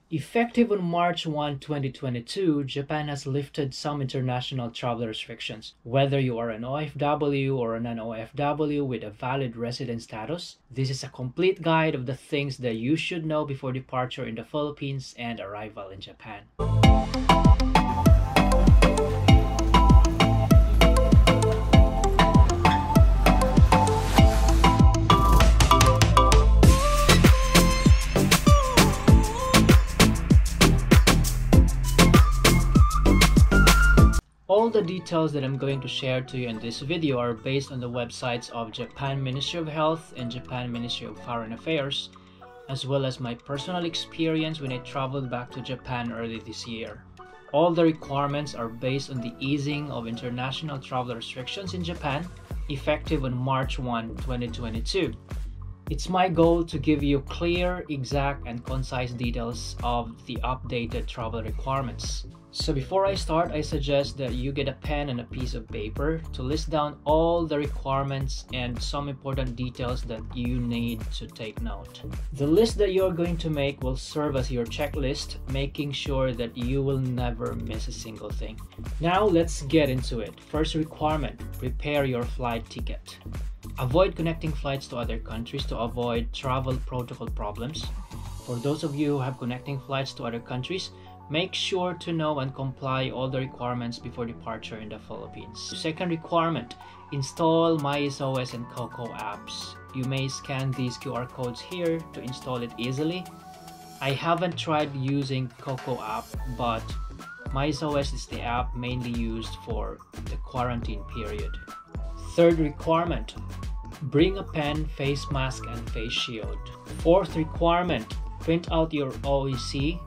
Effective on March 1, 2022, Japan has lifted some international travel restrictions. Whether you are an OFW or a non-OFW with a valid resident status, this is a complete guide of the things that you should know before departure in the Philippines and arrival in Japan. All the details that I'm going to share to you in this video are based on the websites of Japan Ministry of Health and Japan Ministry of Foreign Affairs, as well as my personal experience when I traveled back to Japan early this year. All the requirements are based on the easing of international travel restrictions in Japan, effective on March 1, 2022. It's my goal to give you clear, exact, and concise details of the updated travel requirements. So before I start, I suggest that you get a pen and a piece of paper to list down all the requirements and some important details that you need to take note. The list that you're going to make will serve as your checklist, making sure that you will never miss a single thing. Now let's get into it. First requirement, prepare your flight ticket. Avoid connecting flights to other countries to avoid travel protocol problems. For those of you who have connecting flights to other countries, make sure to know and comply all the requirements before departure in the Philippines. Second requirement, install Myzos and Coco apps. You may scan these QR codes here to install it easily. I haven't tried using Coco app, but Myzos is the app mainly used for the quarantine period. Third requirement, bring a pen, face mask, and face shield. Fourth requirement, print out your OEC,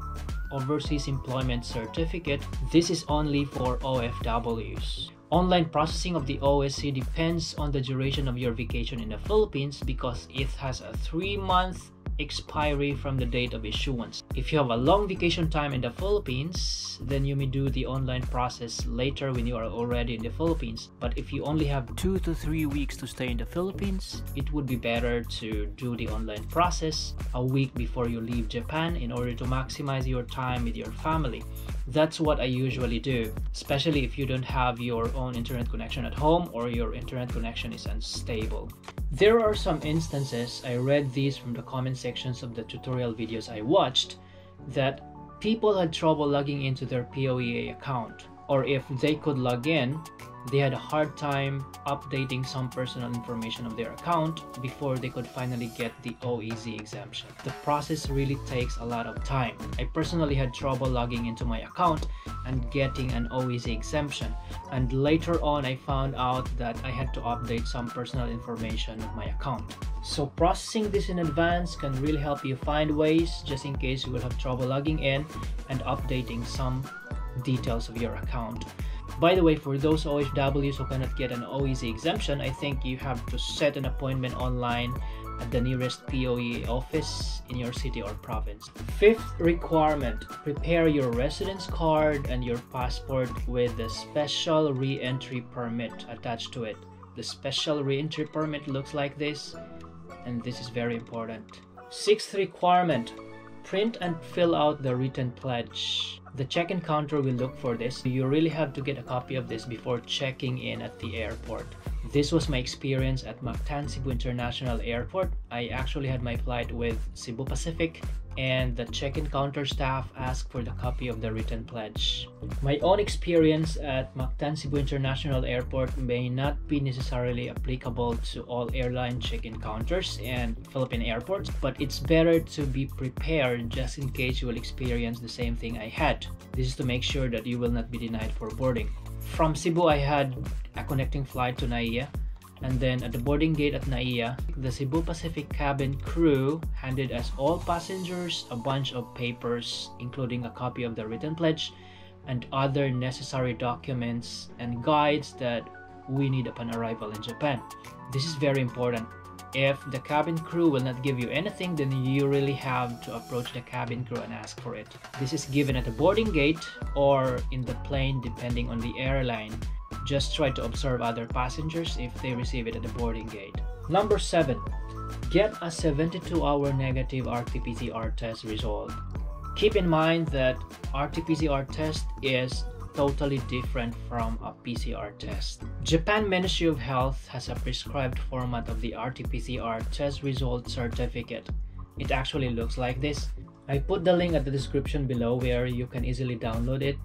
Overseas Employment Certificate. This is only for OFWs. Online processing of the OSC depends on the duration of your vacation in the Philippines because it has a 3-month expiry from the date of issuance. If you have a long vacation time in the Philippines, then you may do the online process later when you are already in the Philippines. But if you only have 2 to 3 weeks to stay in the Philippines, it would be better to do the online process a week before you leave Japan in order to maximize your time with your family. That's what I usually do, especially if you don't have your own internet connection at home or your internet connection is unstable. There are some instances, I read these from the comment sections of the tutorial videos I watched, that people had trouble logging into their POEA account, or if they could log in, they had a hard time updating some personal information of their account before they could finally get the OEZ exemption. The process really takes a lot of time. I personally had trouble logging into my account and getting an OEZ exemption, and later on I found out that I had to update some personal information of my account. So processing this in advance can really help you find ways just in case you will have trouble logging in and updating some details of your account. By the way, for those OFWs who cannot get an OEZ exemption, I think you have to set an appointment online at the nearest POEA office in your city or province. Fifth requirement, prepare your residence card and your passport with the special re-entry permit attached to it. The special re-entry permit looks like this, and this is very important. Sixth requirement, print and fill out the written pledge. The check-in counter will look for this. You really have to get a copy of this before checking in at the airport. This was my experience at Mactan Cebu International Airport. I actually had my flight with Cebu Pacific, and the check-in counter staff asked for the copy of the written pledge. My own experience at Mactan Cebu International Airport may not be necessarily applicable to all airline check-in counters and Philippine airports, but it's better to be prepared just in case you will experience the same thing I had. This is to make sure that you will not be denied for boarding. From Cebu, I had a connecting flight to Naiya, and then at the boarding gate at Naiya, the Cebu Pacific cabin crew handed us all passengers a bunch of papers, including a copy of the written pledge and other necessary documents and guides that we need upon arrival in Japan. This is very important. If the cabin crew will not give you anything, then you really have to approach the cabin crew and ask for it. This is given at the boarding gate or in the plane depending on the airline. Just try to observe other passengers if they receive it at the boarding gate. Number 7. Get a 72-hour negative RT-PCR test result. Keep in mind that RT-PCR test is totally different from a PCR test. Japan Ministry of Health has a prescribed format of the RT-PCR test result certificate. It actually looks like this. I put the link at the description below where you can easily download it.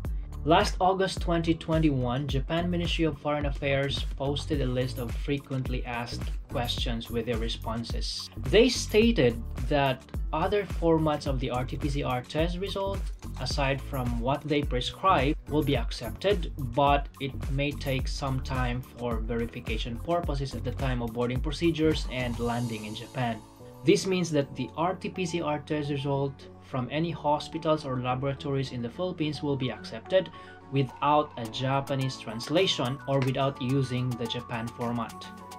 Last August 2021, Japan Ministry of Foreign Affairs posted a list of frequently asked questions with their responses. They stated that other formats of the RT-PCR test result, aside from what they prescribe, will be accepted, but it may take some time for verification purposes at the time of boarding procedures and landing in Japan. This means that the RT-PCR test result from any hospitals or laboratories in the Philippines will be accepted without a Japanese translation or without using the Japan format.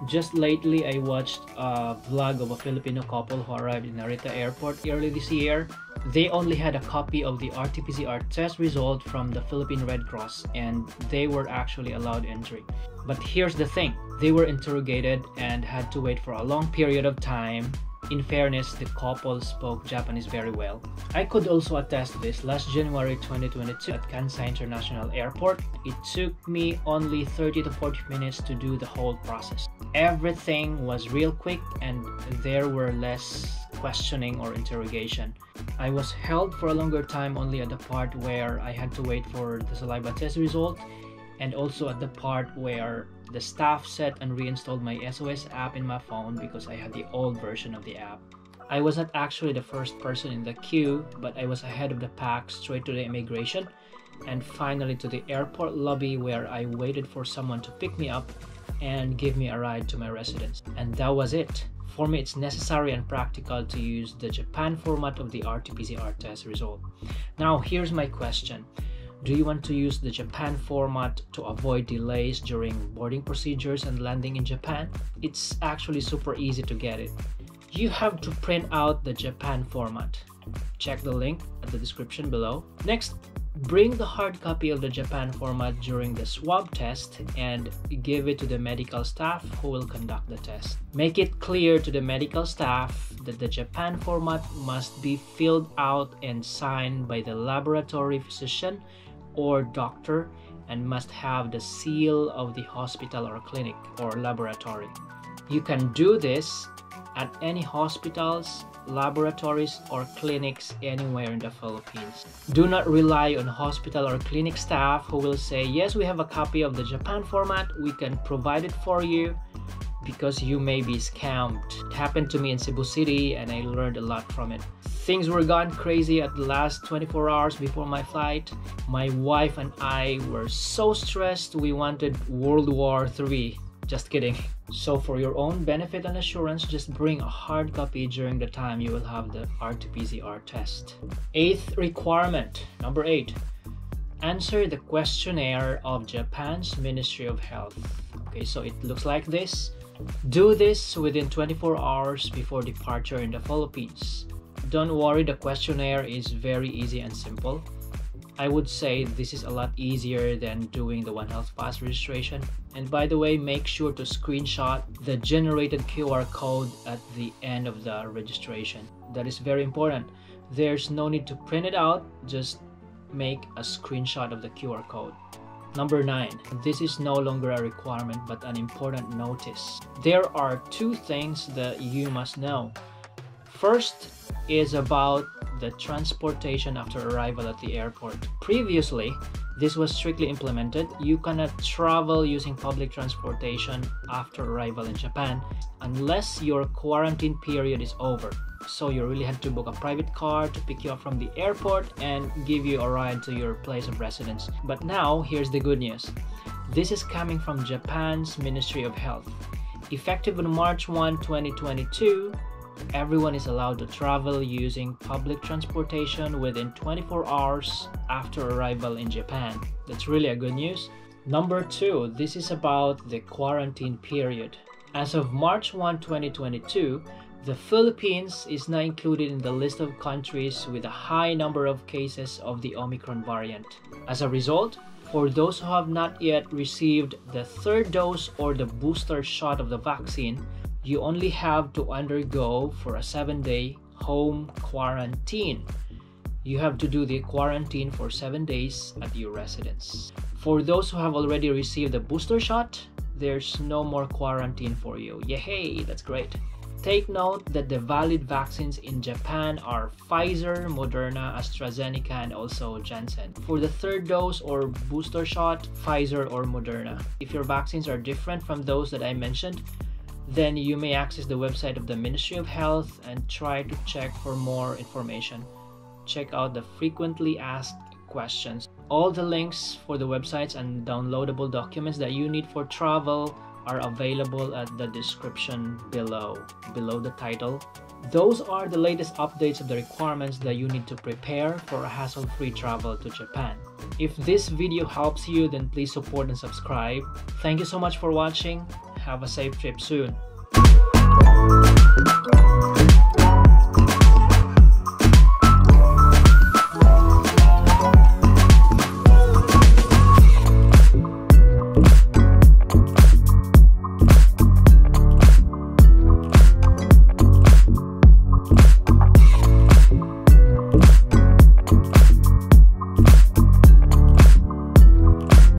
Just lately, I watched a vlog of a Filipino couple who arrived in Narita Airport early this year. They only had a copy of the RT-PCR test result from the Philippine Red Cross, and they were actually allowed entry. But here's the thing, they were interrogated and had to wait for a long period of time. In fairness, the couple spoke Japanese very well. I could also attest to this. Last January 2022 at Kansai International Airport, it took me only 30 to 40 minutes to do the whole process. Everything was real quick and there were less questioning or interrogation. I was held for a longer time only at the part where I had to wait for the saliva test result, and also at the part where the staff set and reinstalled my SOS app in my phone because I had the old version of the app. I was not actually the first person in the queue, but I was ahead of the pack straight to the immigration and finally to the airport lobby where I waited for someone to pick me up and give me a ride to my residence. And that was it. For me, it's necessary and practical to use the Japan format of the RT-PCR test result. Now, here's my question. Do you want to use the Japan format to avoid delays during boarding procedures and landing in Japan? It's actually super easy to get it. You have to print out the Japan format. Check the link at the description below. Next, bring the hard copy of the Japan format during the swab test and give it to the medical staff who will conduct the test. Make it clear to the medical staff that the Japan format must be filled out and signed by the laboratory physician or doctor and must have the seal of the hospital or clinic or laboratory. You can do this at any hospitals, laboratories, or clinics anywhere in the Philippines. Do not rely on hospital or clinic staff who will say, yes, we have a copy of the Japan format, we can provide it for you, because you may be scammed. It happened to me in Cebu City and I learned a lot from it. Things were gone crazy at the last 24 hours before my flight. My wife and I were so stressed we wanted World War III. Just kidding. So for your own benefit and assurance, just bring a hard copy during the time you will have the RT-PCR test. Eighth requirement, number 8. Answer the questionnaire of Japan's Ministry of Health. Okay, so it looks like this. Do this within 24 hours before departure in the Philippines. Don't worry, the questionnaire is very easy and simple. I would say this is a lot easier than doing the One Health Pass registration. And by the way, make sure to screenshot the generated QR code at the end of the registration. That is very important. There's no need to print it out, just make a screenshot of the QR code. Number 9. This is no longer a requirement but an important notice. There are 2 things that you must know. First is about the transportation after arrival at the airport. Previously, this was strictly implemented. You cannot travel using public transportation after arrival in Japan unless your quarantine period is over. So you really had to book a private car to pick you up from the airport and give you a ride to your place of residence. But now, here's the good news. This is coming from Japan's Ministry of Health. Effective on March 1, 2022, everyone is allowed to travel using public transportation within 24 hours after arrival in Japan. That's really a good news. Number 2, this is about the quarantine period. As of March 1, 2022, the Philippines is now included in the list of countries with a high number of cases of the Omicron variant. As a result, for those who have not yet received the 3rd dose or the booster shot of the vaccine, you only have to undergo for a 7-day home quarantine. you have to do the quarantine for 7 days at your residence. For those who have already received the booster shot, there's no more quarantine for you. Yay, that's great. Take note that the valid vaccines in Japan are Pfizer, Moderna, AstraZeneca, and also Janssen. For the third dose or booster shot, Pfizer or Moderna. If your vaccines are different from those that I mentioned, then you may access the website of the Ministry of Health and try to check for more information. Check out the frequently asked questions. All the links for the websites and downloadable documents that you need for travel are available at the description below the title. Those are the latest updates of the requirements that you need to prepare for a hassle-free travel to Japan. If this video helps you, then please support and subscribe. Thank you so much for watching. Have a safe trip soon.